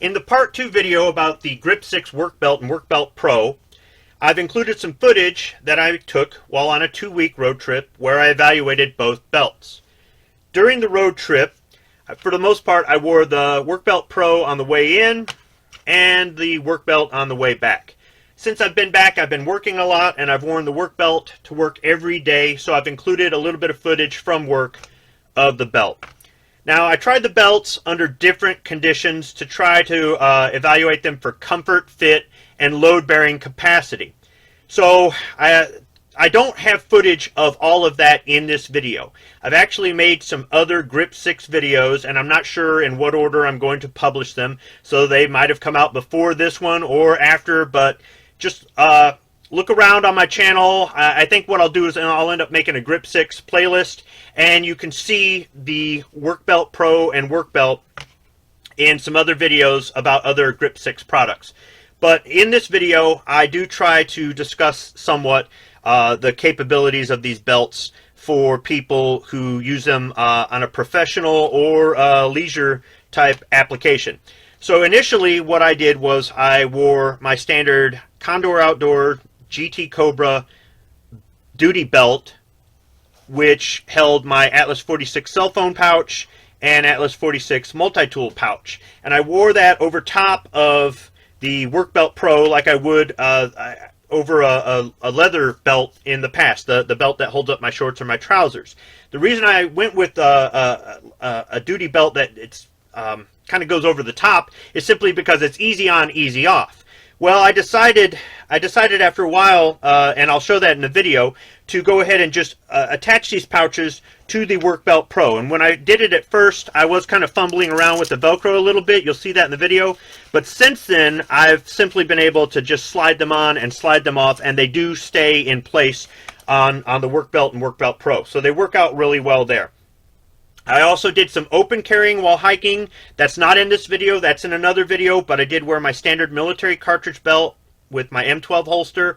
In the part 2 video about the GRIP6 Workbelt and Workbelt Pro, I've included some footage that I took while on a 2-week road trip where I evaluated both belts. During the road trip, for the most part, I wore the Workbelt Pro on the way in and the Workbelt on the way back. Since I've been back, I've been working a lot and I've worn the Workbelt to work every day, so I've included a little bit of footage from work of the belt. Now, I tried the belts under different conditions to try to evaluate them for comfort, fit, and load-bearing capacity. So, I don't have footage of all of that in this video. I've actually made some other GRIP6 videos, and I'm not sure in what order I'm going to publish them, so they might have come out before this one or after, but just look around on my channel. I think what I'll do is I'll end up making a GRIP6 playlist, and you can see the Workbelt Pro and Workbelt in some other videos about other GRIP6 products. But in this video, I do try to discuss somewhat the capabilities of these belts for people who use them on a professional or leisure type application. So initially what I did was I wore my standard Condor Outdoor GT Cobra duty belt, which held my Atlas 46 cell phone pouch and Atlas 46 multi-tool pouch. And I wore that over top of the Workbelt Pro like I would over a leather belt in the past, the belt that holds up my shorts or my trousers. The reason I went with a duty belt that it's kind of goes over the top is simply because it's easy on, easy off. Well, I decided after a while, and I'll show that in the video, to go ahead and just attach these pouches to the Workbelt Pro. And when I did it at first, I was kind of fumbling around with the Velcro a little bit. You'll see that in the video. But since then, I've simply been able to just slide them on and slide them off, and they do stay in place on the Workbelt and Workbelt Pro. So they work out really well there. I also did some open carrying while hiking. That's not in this video, that's in another video, but I did wear my standard military cartridge belt with my M12 holster,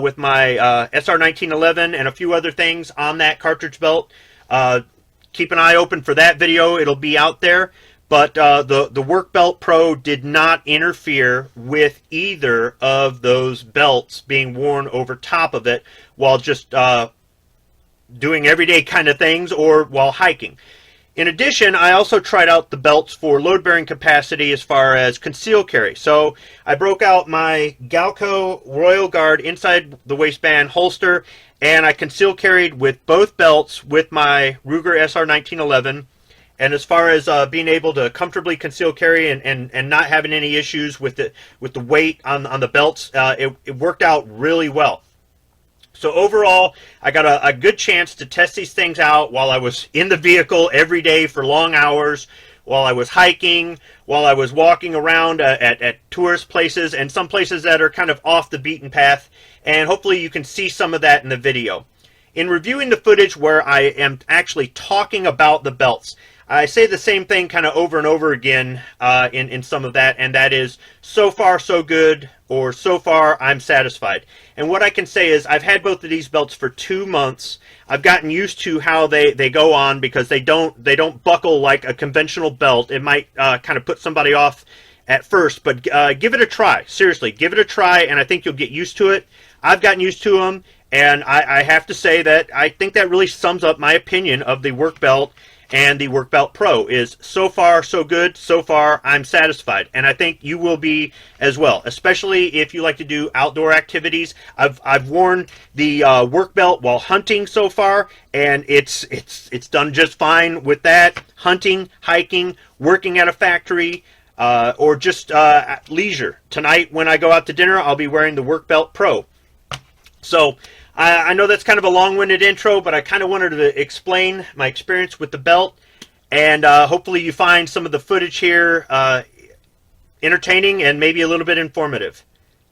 with my SR 1911 and a few other things on that cartridge belt. Keep an eye open for that video, it'll be out there. But the Workbelt Pro did not interfere with either of those belts being worn over top of it while just doing everyday kind of things or while hiking. In addition, I also tried out the belts for load-bearing capacity as far as conceal carry. So I broke out my Galco Royal Guard inside the waistband holster, and I conceal carried with both belts with my Ruger SR 1911. And as far as being able to comfortably conceal carry and not having any issues with the weight on the belts, it worked out really well. So overall, I got a good chance to test these things out while I was in the vehicle every day for long hours, while I was hiking, while I was walking around at tourist places and some places that are kind of off the beaten path, and hopefully you can see some of that in the video. In reviewing the footage where I am actually talking about the belts, I say the same thing kind of over and over again in some of that, and that is, so far so good, or so far I'm satisfied. And what I can say is I've had both of these belts for 2 months. I've gotten used to how they go on because they don't buckle like a conventional belt. It might kind of put somebody off at first, but give it a try. Seriously, give it a try, and I think you'll get used to it. I've gotten used to them, and I have to say that I think that really sums up my opinion of the Workbelt and the Workbelt Pro. Is so far so good, so far I'm satisfied, and I think you will be as well, especially if you like to do outdoor activities. I've worn the Workbelt while hunting so far, and it's done just fine with that. Hunting, hiking, working at a factory, or just leisure. Tonight when I go out to dinner, I'll be wearing the Workbelt Pro. So I know that's kind of a long-winded intro, but I kind of wanted to explain my experience with the belt, and hopefully you find some of the footage here entertaining and maybe a little bit informative.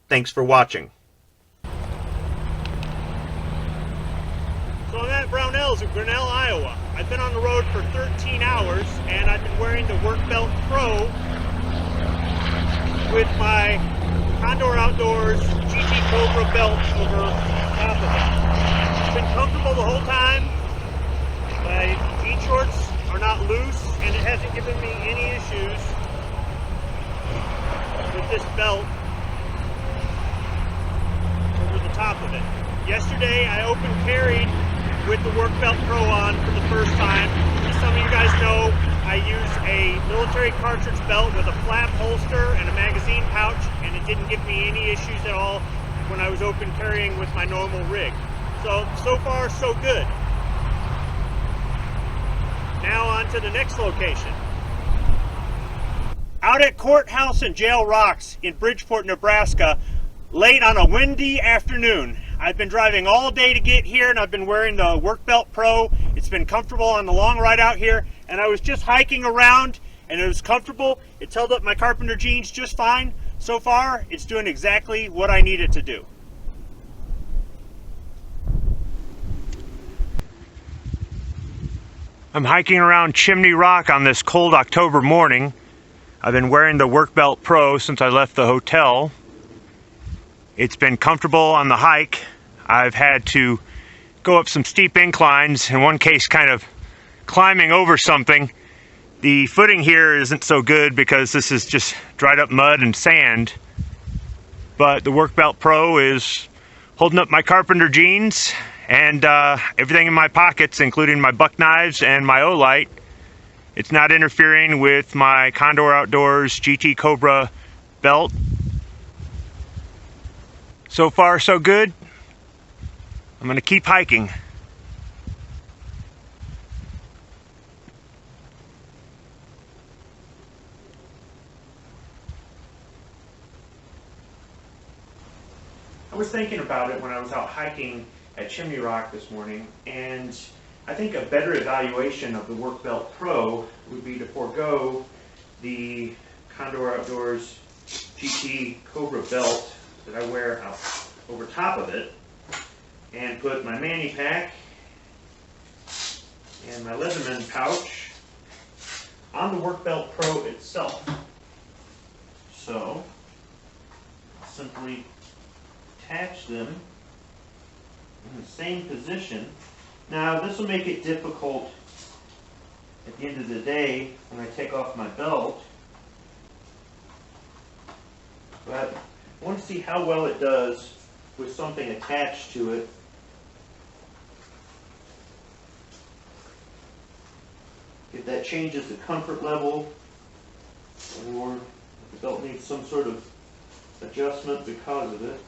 Thanks for watching. So I'm at Brownells in Grinnell, Iowa. I've been on the road for 13 hours, and I've been wearing the Workbelt Pro with my Condor Outdoors GT Cobra belt over top of it. It's been comfortable the whole time. My jean shorts are not loose, and it hasn't given me any issues this belt over the top of it. Yesterday I open carried with the Workbelt Pro on for the first time. As some of you guys know, I use a military cartridge belt with a flap holster and a magazine pouch, and it didn't give me any issues at all when I was open carrying with my normal rig. So far so good. Now on to the next location. Out at Courthouse and Jail Rocks in Bridgeport, Nebraska, late on a windy afternoon. I've been driving all day to get here, and I've been wearing the Workbelt Pro. It's been comfortable on the long ride out here, and I was just hiking around, and it was comfortable. It's held up my carpenter jeans just fine. So far, it's doing exactly what I need it to do. I'm hiking around Chimney Rock on this cold October morning. I've been wearing the Workbelt Pro since I left the hotel. It's been comfortable on the hike. I've had to go up some steep inclines, in one case kind of climbing over something. The footing here isn't so good because this is just dried up mud and sand, but the Workbelt Pro is holding up my carpenter jeans and everything in my pockets, including my buck knives and my O-light. It's not interfering with my Condor Outdoors GT Cobra belt. So far so good. I'm going to keep hiking. I was thinking about it when I was out hiking at Chimney Rock this morning, and I think a better evaluation of the Workbelt Pro would be to forego the Condor Outdoors GT Cobra belt that I wear out over top of it, and put my Manny pack and my Leatherman pouch on the Workbelt Pro itself. So, simply attach them in the same position. Now, this will make it difficult at the end of the day when I take off my belt, but I want to see how well it does with something attached to it. If that changes the comfort level, or if the belt needs some sort of adjustment because of it.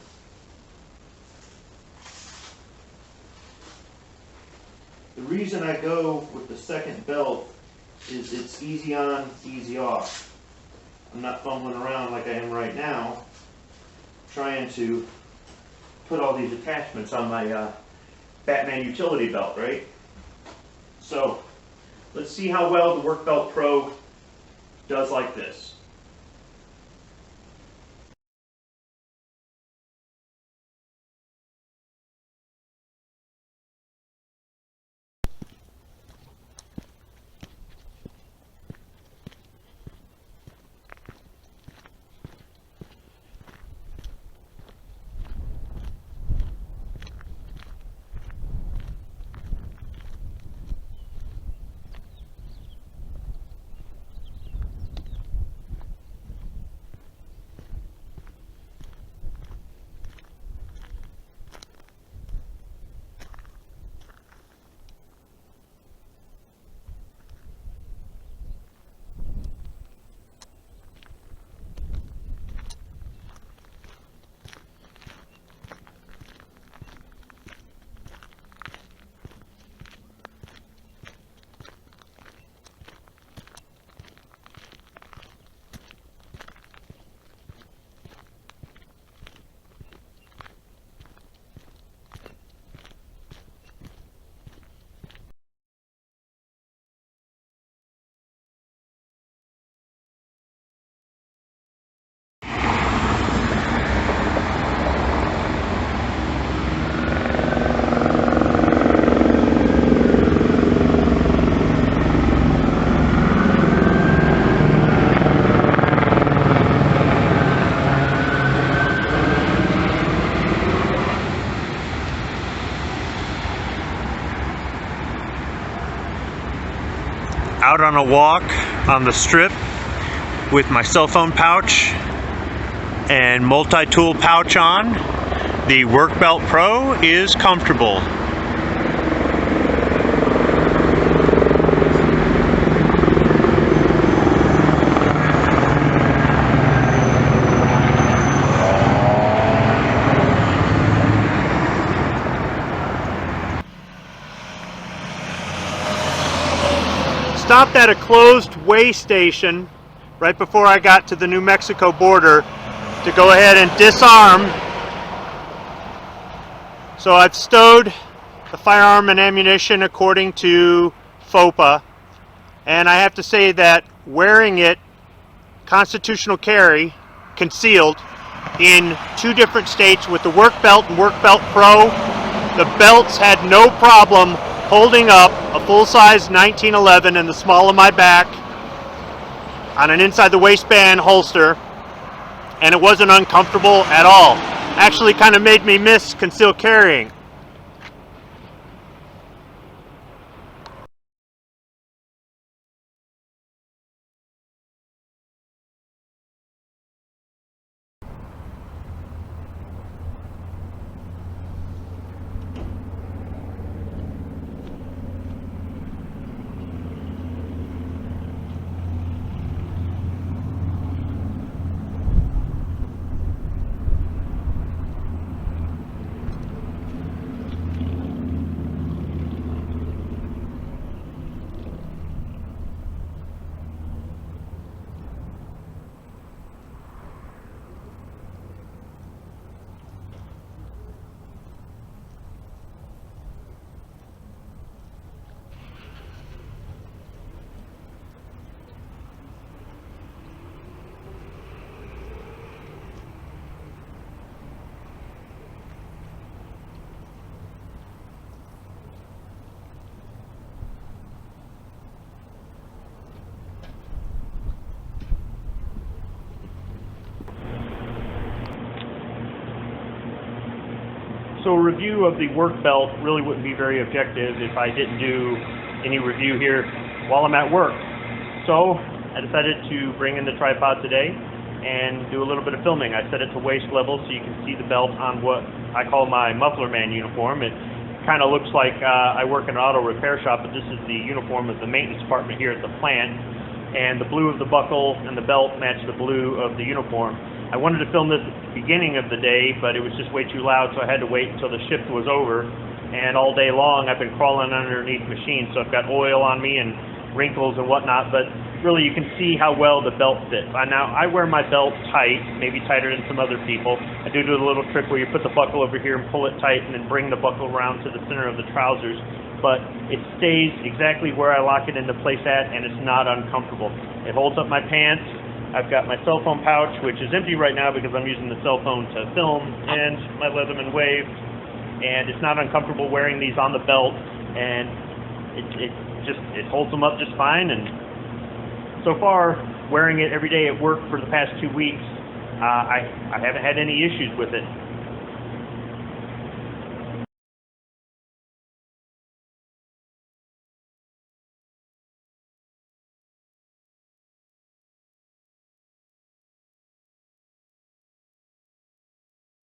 The reason I go with the second belt is it's easy on, easy off. I'm not fumbling around like I am right now, trying to put all these attachments on my Batman utility belt, right? So, let's see how well the Workbelt Pro does like this. Out on a walk on the strip with my cell phone pouch and multi-tool pouch on, the Workbelt Pro is comfortable. Stopped at a closed weigh station right before I got to the New Mexico border to go ahead and disarm. So I've stowed the firearm and ammunition according to FOPA, and I have to say that wearing it constitutional carry concealed in 2 different states with the Workbelt and Workbelt Pro, the belts had no problem holding up a full-size 1911 in the small of my back on an inside the waistband holster, and it wasn't uncomfortable at all. Actually kind of made me miss concealed carrying. So a review of the Workbelt really wouldn't be very objective if I didn't do any review here while I'm at work. So I decided to bring in the tripod today and do a little bit of filming. I set it to waist level so you can see the belt on what I call my muffler man uniform. It kind of looks like I work in an auto repair shop, but this is the uniform of the maintenance department here at the plant. And the blue of the buckle and the belt match the blue of the uniform. I wanted to film this at the beginning of the day, but it was just way too loud, so I had to wait until the shift was over. And all day long, I've been crawling underneath machines, so I've got oil on me and wrinkles and whatnot, but really you can see how well the belt fits. Now, I wear my belt tight, maybe tighter than some other people. I do the little trick where you put the buckle over here and pull it tight and then bring the buckle around to the center of the trousers, but it stays exactly where I lock it into place at, and it's not uncomfortable. It holds up my pants. I've got my cell phone pouch, which is empty right now because I'm using the cell phone to film, and my Leatherman Wave, and it's not uncomfortable wearing these on the belt, and it holds them up just fine. And so far, wearing it every day at work for the past 2 weeks, I haven't had any issues with it.